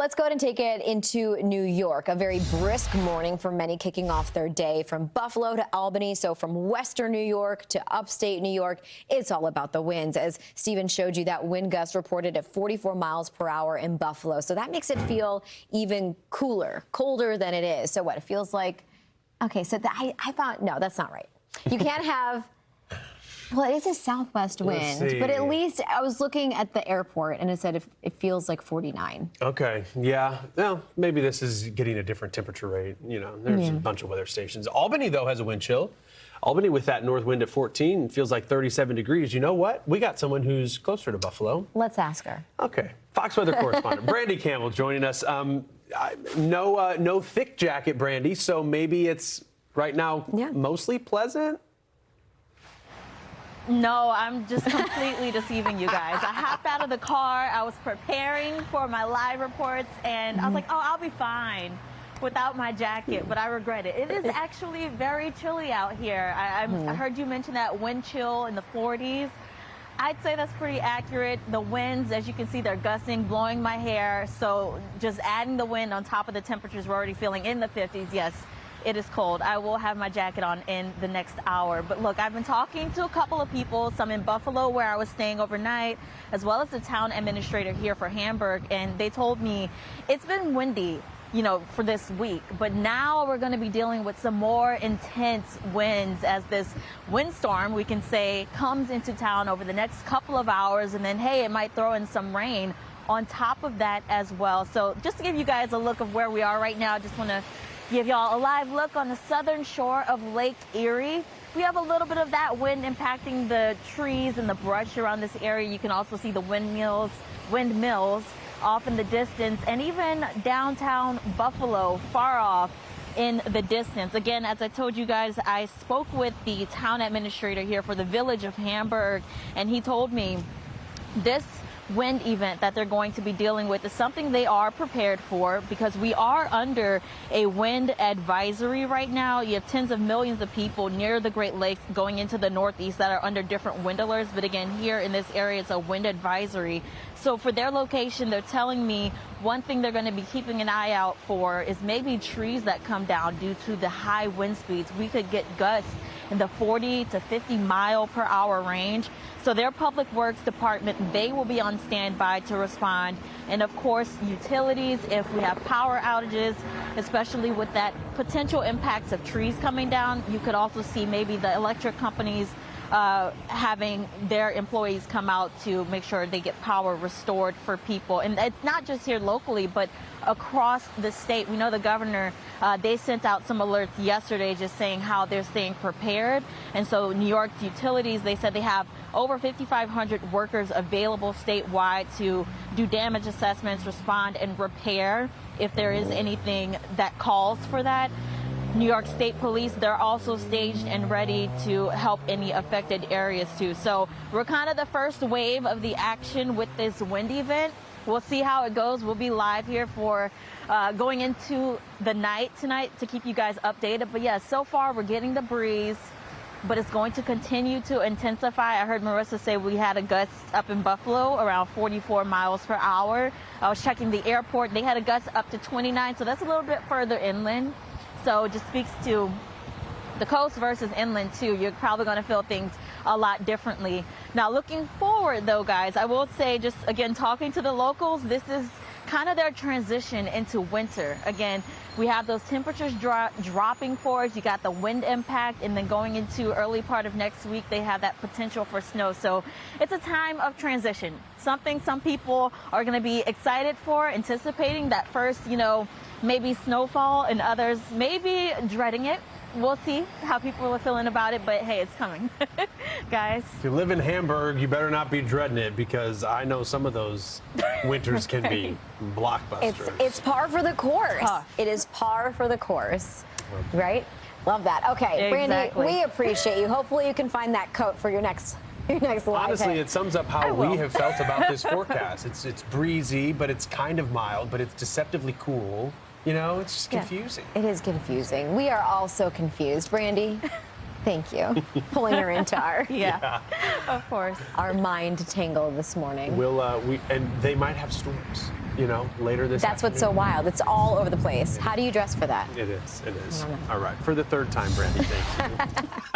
let's go ahead and take it into New York. A very brisk morning for many, kicking off their day from Buffalo to Albany. So from Western New York to Upstate New York, it's all about the winds. As Steven showed you, that wind gust reported at 44 miles per hour in Buffalo. So that makes it feel even colder than it is. So what, it feels like, okay, so I thought, no, that's not right. You can't have... Well, it is a southwest wind, but at least I was looking at the airport and it said it feels like 49. Okay, yeah. Well, maybe this is getting a different temperature rate. You know, there's a bunch of weather stations. Albany, though, has a wind chill. Albany with that north wind at 14 feels like 37 degrees. You know what? We got someone who's closer to Buffalo. Let's ask her. Okay. Fox Weather Correspondent Brandy Campbell joining us. No thick jacket, Brandy, so maybe it's right now mostly pleasant? No, I'm just completely deceiving you guys. I hopped out of the car. I was preparing for my live reports, and I was like, oh, I'll be fine without my jacket, but I regret it. It is actually very chilly out here. I heard you mention that wind chill in the 40s. I'd say that's pretty accurate. The winds, as you can see, they're gusting, blowing my hair. So just adding the wind on top of the temperatures we're already feeling in the 50s, yes. It is cold. I will have my jacket on in the next hour. But look, I've been talking to a couple of people, some in Buffalo where I was staying overnight, as well as the town administrator here for Hamburg. And they told me it's been windy, you know, for this week. But now we're going to be dealing with some more intense winds as this windstorm, we can say, comes into town over the next couple of hours. And then, hey, it might throw in some rain on top of that as well. So just to give you guys a look of where we are right now, I just want to give y'all a live look on the southern shore of Lake Erie. We have a little bit of that wind impacting the trees and the brush around this area. You can also see the windmills off in the distance, and even downtown Buffalo far off in the distance. Again, as I told you guys, I spoke with the town administrator here for the village of Hamburg, and he told me this wind event that they're going to be dealing with is something they are prepared for, because we are under a wind advisory right now. You have tens of millions of people near the Great Lakes going into the Northeast that are under different wind alerts. But again, here in this area, it's a wind advisory. So for their location, they're telling me one thing they're going to be keeping an eye out for is maybe trees that come down due to the high wind speeds. We could get gusts in the 40 to 50 mile per hour range. So their public works department, they will be on standby to respond. And of course, utilities, if we have power outages, especially with that potential impacts of trees coming down, you could also see maybe the electric companies having their employees come out to make sure they get power restored for people. And it's not just here locally, but across the state. We know the governor, they sent out some alerts yesterday just saying how they're staying prepared. And so New York's utilities, they said they have over 5,500 workers available statewide to do damage assessments, respond and repair if there is anything that calls for that. New York State Police, they're also staged and ready to help any affected areas too. So we're kind of the first wave of the action with this wind event. We'll see how it goes. We'll be live here for going into the night tonight to keep you guys updated. But yeah, so far we're getting the breeze, but it's going to continue to intensify. I heard Marissa say we had a gust up in Buffalo around 44 miles per hour. I was checking the airport. They had a gust up to 29, so that's a little bit further inland. So it just speaks to the coast versus inland too. You're probably going to feel things a lot differently. Now, looking forward though, guys, I will say, just again, talking to the locals, this is kind of their transition into winter. Again, we have those temperatures dropping for us. You got the wind impact, and then going into early part of next week, they have that potential for snow. So it's a time of transition, something some people are going to be excited for, anticipating that first, you know, maybe snowfall, and others maybe dreading it. We'll see how people are feeling about it, but hey, it's coming. Guys. If you live in Hamburg, you better not be dreading it, because I know some of those winters can be blockbusters. It's par for the course. It is par for the course, right? Love that. Okay, exactly. Brandy, we appreciate you. Hopefully you can find that coat for your next live Honestly, hit. it sums up how we have felt about this forecast. It's breezy, but it's kind of mild, but it's deceptively cool. You know, it's just confusing. It is confusing. We are all so confused. Brandy, thank you. Pulling her into our of course, our mind tangle this morning. And they might have storms. later this That's what's so wild. It's all over the place. How do you dress for that? It is. All right. For the third time, Brandy, thank you.